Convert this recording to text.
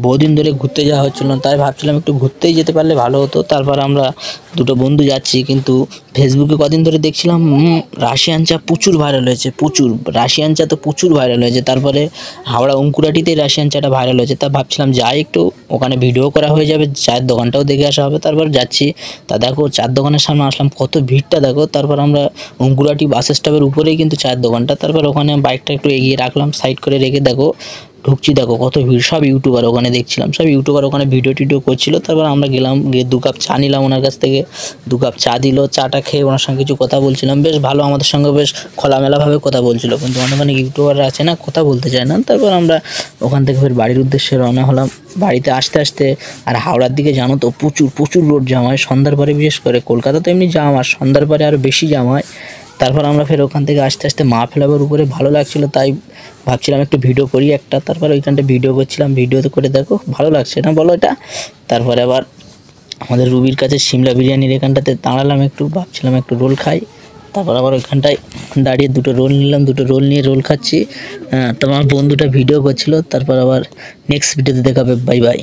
বহুদিন ধরে ঘুরতে যাওয়া হচ্ছিল না, তাই ভাবছিলাম একটু ঘুরতেই যেতে পারলে ভালো হতো। তারপর আমরা দুটো বন্ধু যাচ্ছি, কিন্তু ফেসবুকে কদিন ধরে দেখছিলাম রাশিয়ান চা প্রচুর ভাইরাল হয়েছে, প্রচুর রাশিয়ান চা তো প্রচুর ভাইরাল হয়েছে। তারপরে হাওড়া উমকুড়াটিতেই রাশিয়ান চাটা ভাইরাল হয়েছে, তা ভাবছিলাম যাই একটু ওখানে ভিডিও করা হয়ে যাবে, চায়ের দোকানটাও দেখে আসা হবে। তারপর যাচ্ছি, তা দেখো চায়ের দোকানের সামনে আসলাম, কত ভিড়টা দেখো। তারপর আমরা উমকুড়াটি বাস স্টপের উপরেই কিন্তু চায়ের দোকানটা। তারপর ওখানে বাইকটা একটু এগিয়ে রাখলাম, সাইড করে রেখে দেখো ঢুকছি, দেখো কত ভিড়, সব ইউটিউবার ওখানে দেখছিলাম, সব ইউটিউবার ওখানে ভিডিও টিডিও করছিল। তারপর আমরা গেলাম, গিয়ে 2 কাপ চা নিলাম ওনার কাছ থেকে, 2 কাপ চা দিল। চাটা খেয়ে ওনার সঙ্গে কিছু কথা বলছিলাম, বেশ ভালো, আমাদের সঙ্গে বেশ খোলামেলাভাবে কথা বলছিল। কিন্তু অনেক ইউটিউবাররা আছে না, কথা বলতে চায় না। তারপর আমরা ওখান থেকে ফের বাড়ির উদ্দেশ্যে রওনা হলাম। বাড়িতে আসতে আসতে আর হাওড়ার দিকে জানো তো প্রচুর প্রচুর রোড জাম হয় সন্ধ্যার পরে, বিশেষ করে কলকাতা তো এমনি জাম, আর সন্ধ্যার পরে আরও বেশি জাম হয়। তারপর আমরা ফের ওখান থেকে আস্তে আস্তে মা ফেলাবার উপরে ভালো লাগছিলো, তাই ভাবছিলাম একটু ভিডিও করি একটা। তারপর ওইখানটা ভিডিও করছিলাম, ভিডিওতে করে দেখো ভালো লাগছে না বলো এটা। তারপরে আবার আমাদের রুবির কাছে সিমলা বিরিয়ানির এখানটাতে দাঁড়ালাম, একটু ভাবছিলাম একটু রোল খাই। তারপর আবার ওইখানটায় দাঁড়িয়ে 2টো রোল নিলাম, 2টো রোল নিয়ে রোল খাচ্ছি। তো আমার বন্ধুটা ভিডিও করছিল। তারপর আবার নেক্সট ভিডিওতে দেখাবে, বাই বাই।